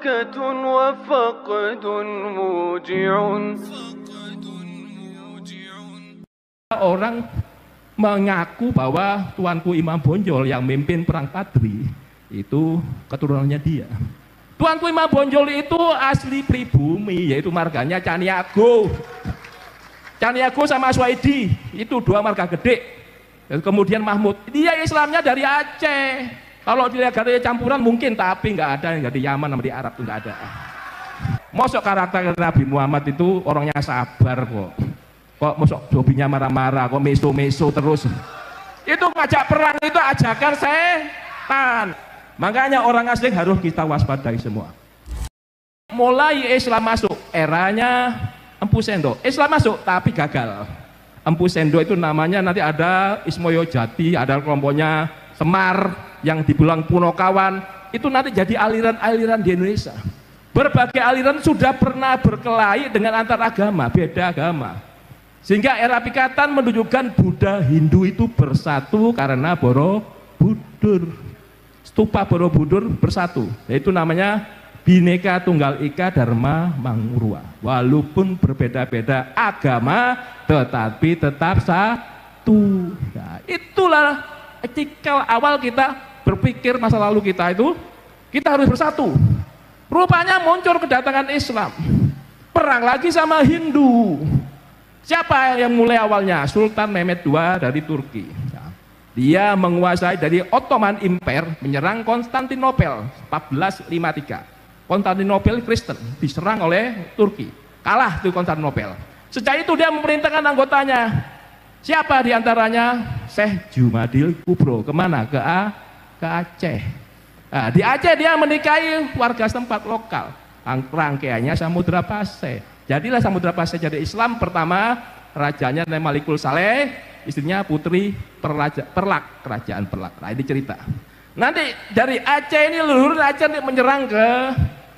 بركة وفقد موجع. Orang mengaku bahwa tuanku Imam Bonjol yang mimpin perang Padri itu keturunannya dia. Tuanku Imam Bonjol itu asli pribumi, yaitu marganya Caniago. Caniago sama Swaidi itu dua marga gede. Kemudian Mahmud, dia Islamnya dari Aceh. Kalau dilihat dari campuran mungkin, tapi nggak ada yang dari Yaman sama di Arab itu nggak ada. Mosok karakter Nabi Muhammad itu orangnya sabar kok. Kok mosok hobinya marah-marah, kok meso-meso terus. Itu ngajak perang itu ajakan setan. Makanya orang asing harus kita waspadai semua. Mulai Islam masuk, eranya Empu Sendo. Islam masuk tapi gagal. Empu Sendo itu namanya nanti ada Ismoyo Jati, ada kelompoknya Semar yang dibilang Punokawan. Itu nanti jadi aliran-aliran di Indonesia. Berbagai aliran sudah pernah berkelahi dengan antar agama, beda agama. Sehingga era Pikatan menunjukkan Buddha Hindu itu bersatu karena Borobudur. Stupa Borobudur bersatu. Yaitu namanya Bhinneka Tunggal Ika Dharma Mangurwa. Walaupun berbeda-beda agama, tetapi tetap satu. Nah, itulah cikal awal kita berpikir masa lalu kita itu, kita harus bersatu. Rupanya muncul kedatangan Islam. Perang lagi sama Hindu. Siapa yang mulai awalnya? Sultan Mehmed II dari Turki. Dia menguasai dari Ottoman Empire, menyerang Konstantinopel 1453. Konstantinopel Kristen diserang oleh Turki. Kalah tuh Konstantinopel. Sejak itu dia memerintahkan anggotanya. Siapa diantaranya? Syekh Jumadil Kubro. Kemana? Ke Aceh. Nah, di Aceh dia menikahi warga setempat lokal. Rangkaiannya Samudra Pasai. Jadilah Samudra Pasai jadi Islam. Pertama rajanya Malikul Saleh, istrinya Putri Perlak, kerajaan Perlak. Nah ini cerita. Nanti dari Aceh ini leluhur Aceh menyerang ke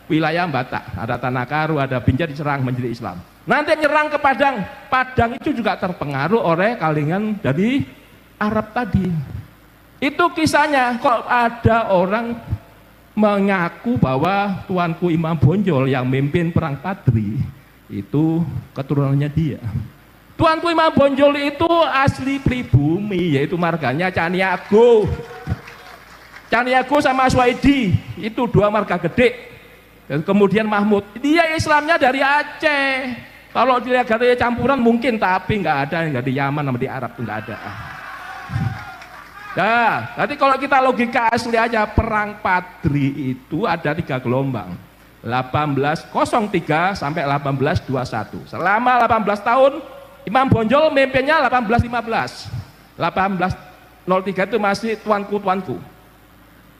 wilayah Batak. Ada Tanah Karu, ada Binjai diserang menjadi Islam. Nanti menyerang ke Padang. Padang itu juga terpengaruh oleh kalangan dari Arab tadi. Itu kisahnya. Kok ada orang mengaku bahwa tuanku Imam Bonjol yang mimpin perang Padri itu keturunannya dia. Tuanku Imam Bonjol itu asli pribumi, yaitu marganya Caniago. Caniago sama Swaidi itu dua marga gede. Kemudian Mahmud, dia Islamnya dari Aceh. Kalau dilihat dari campuran mungkin, tapi nggak ada yang dari Yaman sama di Arab itu nggak ada. Nah, nanti kalau kita logika asli aja, perang Padri itu ada 3 gelombang. 1803 sampai 1821. Selama 18 tahun Imam Bonjol mimpinnya 1815. 1803 itu masih tuanku.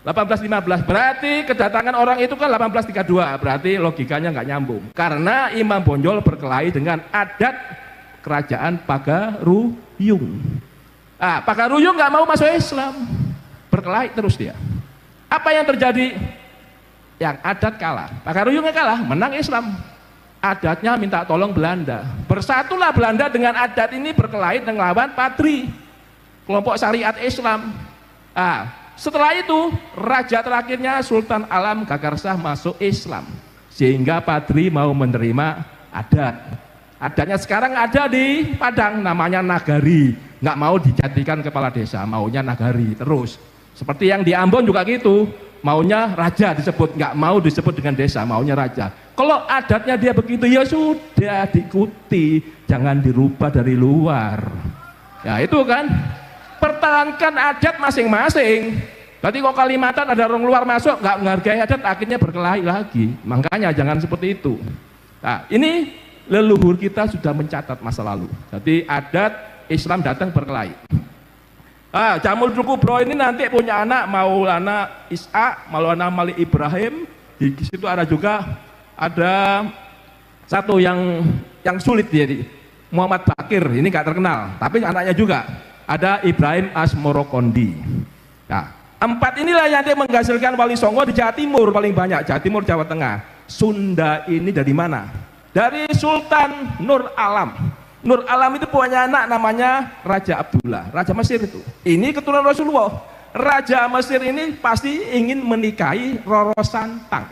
1815 berarti kedatangan orang itu kan 1832, berarti logikanya nggak nyambung. Karena Imam Bonjol berkelahi dengan adat kerajaan Pagaruyung. Pagaruyung nggak mau masuk Islam, berkelahi terus dia. Apa yang terjadi? Yang adat kalah, Pagaruyungnya kalah, menang Islam. Adatnya minta tolong Belanda. Bersatulah Belanda dengan adat ini berkelahi dengan lawan Padri, kelompok syariat Islam. Setelah itu raja terakhirnya Sultan Alam Gagarsah masuk Islam, sehingga Padri mau menerima adat. Adatnya sekarang ada di Padang, namanya Nagari. Nggak mau dijadikan kepala desa, maunya Nagari terus. Seperti yang di Ambon juga gitu, maunya raja disebut, nggak mau disebut dengan desa, maunya raja. Kalau adatnya dia begitu, ya sudah diikuti, jangan dirubah dari luar. Ya itu kan, pertahankan adat masing-masing. Berarti kalau Kalimantan ada orang luar masuk, nggak menghargai adat, akhirnya berkelahi lagi. Makanya jangan seperti itu. Nah ini leluhur kita sudah mencatat masa lalu. Jadi adat Islam datang berkelahi. Jamul Kubro ini nanti punya anak Maulana Ishak, Maulana Malik Ibrahim. Di situ ada juga ada satu yang sulit jadi Muhammad Bakir, ini nggak terkenal, tapi anaknya juga ada Ibrahim Asmorokondi. Nah, 4 inilah yang nanti menghasilkan Wali Songo di Jawa Timur paling banyak. Jawa Timur, Jawa Tengah. Sunda ini dari mana? Dari Sultan Nur Alam. Nur Alam itu punya anak namanya Raja Abdullah, Raja Mesir itu. Ini keturunan Rasulullah. Raja Mesir ini pasti ingin menikahi Roro Santang.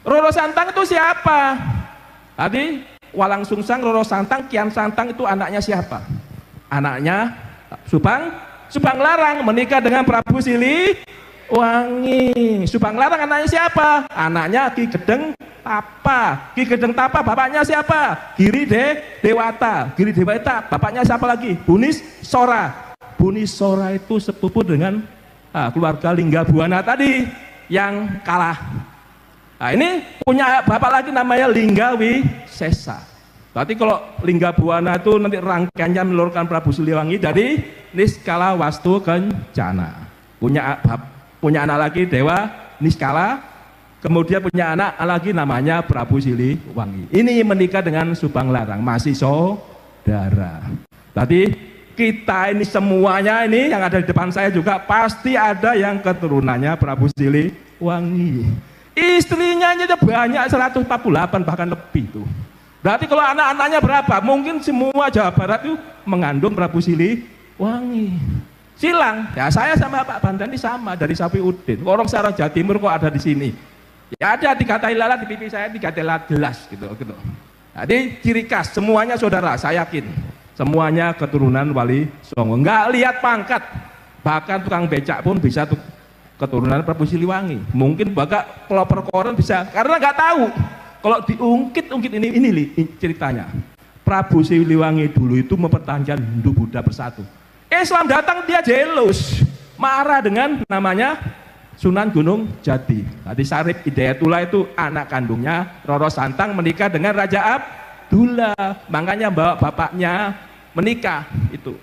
Roro Santang itu siapa? Tadi Walang Sungsang, Roro Santang, Kian Santang itu anaknya siapa? Anaknya Subang Larang menikah dengan Prabu Siliwangi. Subang Larang anaknya siapa? Anaknya Ki Gedeng Tapa. Ki Gedeng Tapa bapaknya siapa? Giri Dewata. Giri Dewata bapaknya siapa lagi? Bunis Sora. Bunis Sora itu sepupu dengan keluarga Linggabuana tadi yang kalah. Nah ini punya bapak lagi namanya Linggawi Sesa. Berarti kalau Linggabuana itu nanti rangkaiannya menelurkan Prabu Siliwangi dari Niskala Wastu Kencana. Punya anak lagi Dewa Niskala, kemudian punya anak lagi namanya Prabu Siliwangi. Ini menikah dengan Subang Larang, masih saudara. Tadi kita ini semuanya ini yang ada di depan saya juga pasti ada yang keturunannya Prabu Siliwangi. Istrinya aja banyak 148 bahkan lebih tuh. Berarti kalau anak-anaknya berapa? Mungkin semua Jawa Barat itu mengandung Prabu Siliwangi. Silang, ya saya sama Pak Bandani sama dari Sapiudin. Orang secara Jawa Timur kok ada di sini. Ya ada 3 tai lalat di pipi saya, 3 tai lalat jelas gitu. Jadi ciri khas semuanya saudara, saya yakin. Semuanya keturunan Wali Songo. Enggak lihat pangkat. Bahkan tukang becak pun bisa keturunan Prabu Siliwangi. Mungkin bahkan pelopor koran bisa karena nggak tahu. Kalau diungkit-ungkit ini ceritanya. Prabu Siliwangi dulu itu mempertahankan Hindu Buddha bersatu. Islam datang dia jealous, marah dengan namanya Sunan Gunung Jati. Tadi Sarip Hidayatullah itu anak kandungnya Roro Santang menikah dengan Raja Abdullah. Makanya bawa bapaknya menikah itu.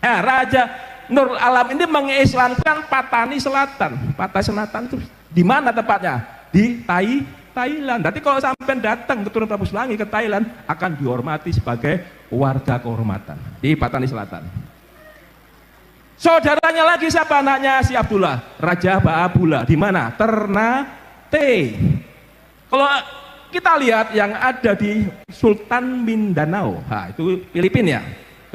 Raja Nurul Alam ini mengislamkan Patani Selatan. Patani Selatan itu di mana tepatnya? Di Thailand. Nanti kalau sampai datang keturunan Prabu Siliwangi ke Thailand akan dihormati sebagai warga kehormatan di Patani Selatan. Saudaranya lagi siapa anaknya si Abdullah? Raja Baabula. Di mana? Ternate. Kalau kita lihat yang ada di Sultan Mindanao, itu Filipina ya.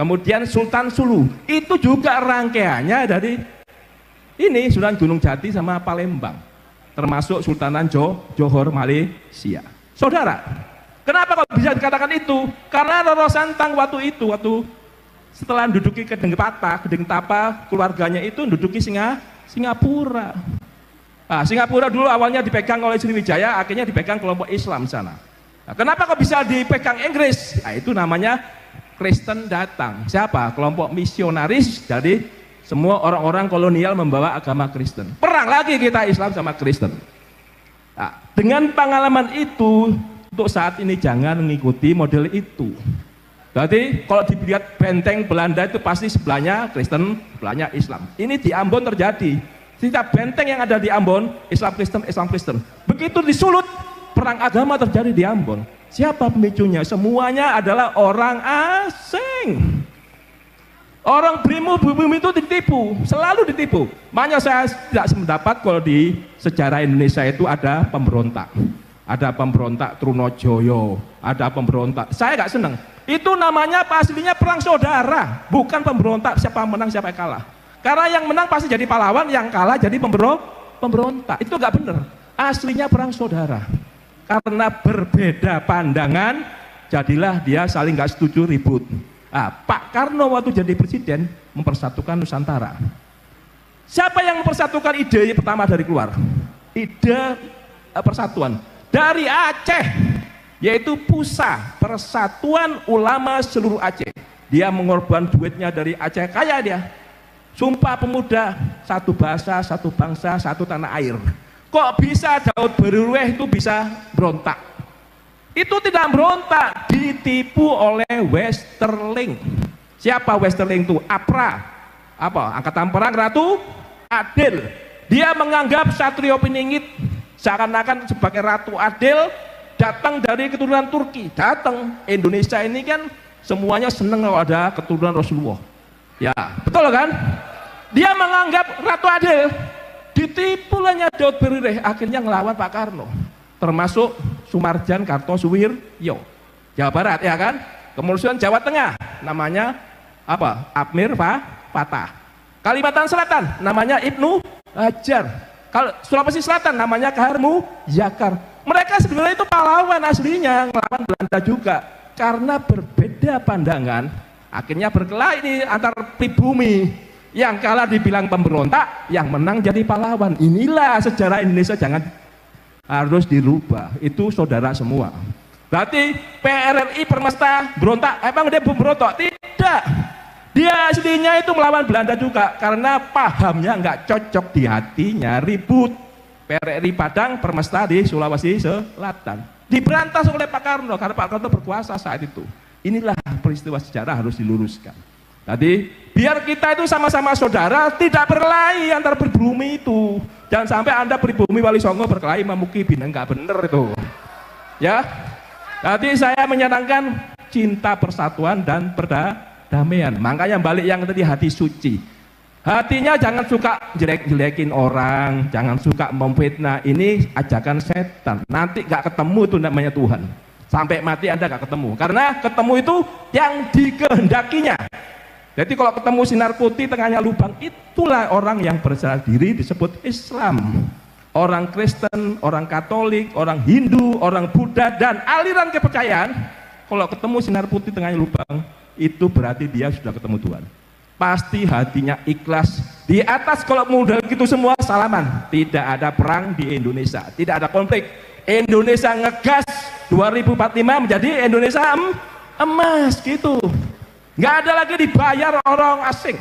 Kemudian Sultan Sulu, itu juga rangkaiannya dari ini Sunan Gunung Jati sama Palembang, termasuk Sultanan Johor Malaysia. Saudara, kenapa kok bisa dikatakan itu? Karena Roro Santang waktu setelah menduduki Gedeng Tapa, keluarganya itu menduduki Singapura. Singapura dulu awalnya dipegang oleh Sriwijaya, akhirnya dipegang kelompok Islam sana. Kenapa kok bisa dipegang Inggris? Itu namanya Kristen datang. Siapa? Kelompok misionaris dari semua orang-orang kolonial membawa agama Kristen. Perang lagi kita Islam sama Kristen. Dengan pengalaman itu, untuk saat ini jangan mengikuti model itu. Berarti kalau dilihat benteng Belanda itu pasti sebelahnya Kristen, sebelahnya Islam. Ini di Ambon terjadi. Setiap benteng yang ada di Ambon, Islam Kristen. Begitu disulut, perang agama terjadi di Ambon. Siapa pemicunya? Semuanya adalah orang asing. Orang bumi itu ditipu, selalu ditipu. Makanya saya tidak sependapat kalau di sejarah Indonesia itu ada pemberontak. Ada pemberontak Trunojoyo, ada pemberontak. Saya nggak senang. Itu namanya aslinya perang saudara, bukan pemberontak siapa menang siapa kalah. Karena yang menang pasti jadi pahlawan, yang kalah jadi pemberontak. Itu nggak benar. Aslinya perang saudara. Karena berbeda pandangan, jadilah dia saling nggak setuju ribut. Pak Karno waktu jadi presiden mempersatukan Nusantara. Siapa yang mempersatukan ide pertama dari keluar? Ide persatuan dari Aceh, yaitu PUSA, Persatuan Ulama Seluruh Aceh. Dia mengorbankan duitnya dari Aceh, kaya dia. Sumpah Pemuda, satu bahasa, satu bangsa, satu tanah air. Kok bisa Daud Berurweh itu bisa berontak? Itu tidak berontak, ditipu oleh Westerling. Siapa Westerling itu? APRA, Angkatan Perang Ratu Adil. Dia menganggap Satrio Piningit seakan-akan sebagai Ratu Adil datang dari keturunan Turki. Datang Indonesia ini kan semuanya senang kalau ada keturunan Rasulullah. Ya, betul kan? Dia menganggap Ratu Adil. Ditipulahnya Daud Berurweh, akhirnya ngelawan Pak Karno, termasuk Sumarjan Kartosuwiryo, Jawa Barat ya kan. Kemudian Jawa Tengah namanya Abmir Fatah. Kalimantan Selatan namanya Ibnu Hajar. Kalau Sulawesi Selatan namanya Kahar Muzakkar. Mereka sebenarnya itu pahlawan aslinya, ngelawan Belanda juga. Karena berbeda pandangan, akhirnya berkelahi ini antar pribumi. Yang kalah dibilang pemberontak, yang menang jadi pahlawan. Inilah sejarah Indonesia, jangan harus dirubah. Itu saudara semua. Berarti PRRI Permesta berontak, emang dia pemberontak? Tidak. Dia aslinya itu melawan Belanda juga, karena pahamnya nggak cocok di hatinya, ribut. PRRI Padang Permesta di Sulawesi Selatan diberantas oleh Pak Karno karena Pak Karno berkuasa saat itu. Inilah peristiwa sejarah harus diluruskan. Jadi biar kita itu sama-sama saudara, tidak berkelahi antar pribumi itu. Jangan sampai Anda pribumi Wali Songo berkelahi Mamuki Bineng, nggak bener itu. Ya. Jadi saya menyenangkan cinta persatuan dan perdamaian. Makanya balik yang tadi hati suci. Hatinya jangan suka jelek-jelekin orang, jangan suka memfitnah. Ini ajakan setan. Nanti gak ketemu itu namanya Tuhan. Sampai mati Anda gak ketemu. Karena ketemu itu yang dikehendakinya. Jadi kalau ketemu sinar putih tengahnya lubang, itulah orang yang berserah diri disebut Islam. Orang Kristen, orang Katolik, orang Hindu, orang Buddha, dan aliran kepercayaan, kalau ketemu sinar putih tengahnya lubang, itu berarti dia sudah ketemu Tuhan. Pasti hatinya ikhlas. Di atas kalau mudah gitu semua salaman. Tidak ada perang di Indonesia, tidak ada konflik. Indonesia ngegas 2045 menjadi Indonesia emas gitu. Nggak ada lagi dibayar orang asing.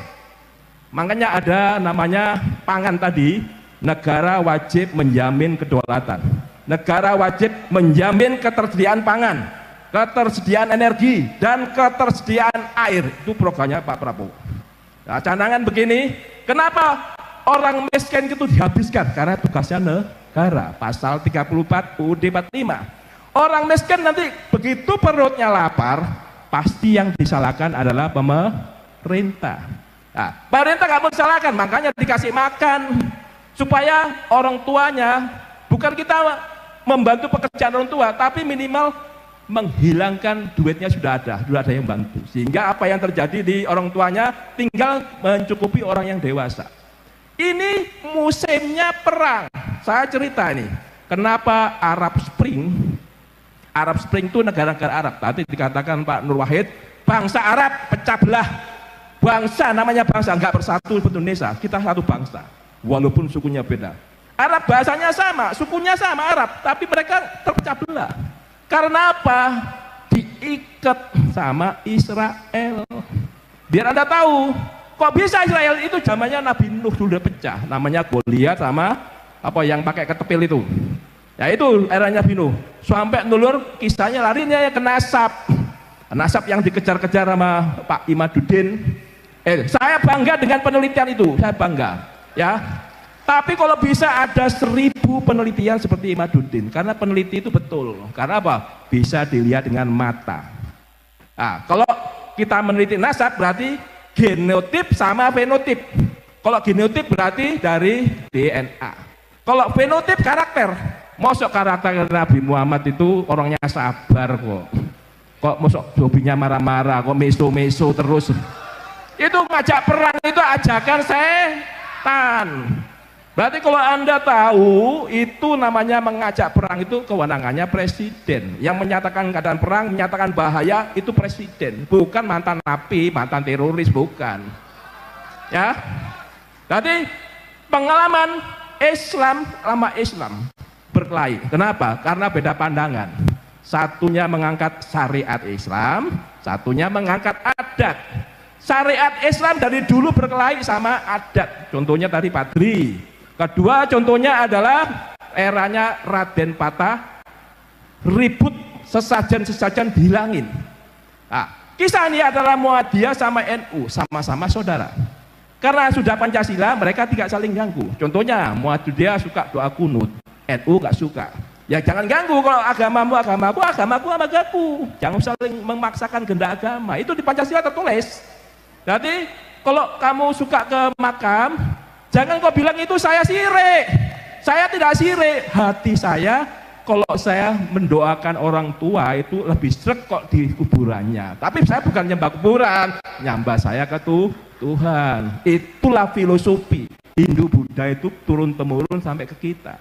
Makanya ada namanya pangan tadi. Negara wajib menjamin kedaulatan. Negara wajib menjamin ketersediaan pangan, ketersediaan energi, dan ketersediaan air. Itu programnya Pak Prabowo. Nah, canangan begini, kenapa orang miskin itu dihabiskan? Karena tugasnya negara, pasal 34 UUD 45. Orang miskin nanti begitu perutnya lapar, pasti yang disalahkan adalah pemerintah. Nah, pemerintah nggak mau disalahkan, makanya dikasih makan, supaya orang tuanya, bukan kita membantu pekerjaan orang tua, tapi minimal menghilangkan duitnya sudah ada yang bantu, sehingga apa yang terjadi di orang tuanya tinggal mencukupi orang yang dewasa. Ini musimnya perang. Saya cerita ini, kenapa Arab Spring itu negara-negara Arab. Tadi dikatakan Pak Nur Wahid, bangsa Arab pecah belah. Bangsa namanya bangsa, nggak bersatu seperti Indonesia. Kita satu bangsa, walaupun sukunya beda. Arab bahasanya sama, sukunya sama Arab, tapi mereka terpecah belah. Karena apa? Diikat sama Israel. Biar Anda tahu, kok bisa Israel itu zamannya Nabi Nuh sudah pecah. Namanya Goliat sama apa yang pakai ketepil itu. Ya itu eranya Nabi Nuh. Sampai nulur kisahnya larinya ke Nasab. Nasab yang dikejar-kejar sama Pak Imaduddin. Saya bangga dengan penelitian itu, saya bangga. Ya. Tapi kalau bisa ada 1000 penelitian seperti Imaduddin, karena peneliti itu betul. Karena apa? Bisa dilihat dengan mata. Nah, kalau kita meneliti nasab berarti genotip sama fenotip. Kalau genotip berarti dari DNA. Kalau fenotip karakter. Mosok karakter Nabi Muhammad itu orangnya sabar kok. Kok mosok hobinya marah-marah, kok meso-meso terus. Itu ngajak perang itu ajakan setan. Berarti kalau Anda tahu, itu namanya mengajak perang, itu kewenangannya presiden. Yang menyatakan keadaan perang, menyatakan bahaya, itu presiden. Bukan mantan napi, mantan teroris, bukan. Ya. Jadi pengalaman Islam berkelahi. Kenapa? Karena beda pandangan. Satunya mengangkat syariat Islam, satunya mengangkat adat. Syariat Islam dari dulu berkelahi sama adat. Contohnya tadi Padri. Kedua contohnya adalah eranya Raden Patah, ribut sesajen-sesajen dihilangin. Nah, kisah ini adalah Muhammadiyah sama NU, sama-sama saudara. Karena sudah Pancasila, mereka tidak saling ganggu. Contohnya Muhammadiyah suka doa kunut, NU gak suka. Ya jangan ganggu, kalau agamamu agamaku, agamaku agamaku. Jangan saling memaksakan kehendak agama. Itu di Pancasila tertulis. Jadi kalau kamu suka ke makam, jangan kau bilang itu saya sirik. Saya tidak sirik. Hati saya kalau saya mendoakan orang tua itu lebih sreg kok di kuburannya. Tapi saya bukan nyembah kuburan, nyembah saya ke Tuhan. Itulah filosofi Hindu Buddha itu turun temurun sampai ke kita.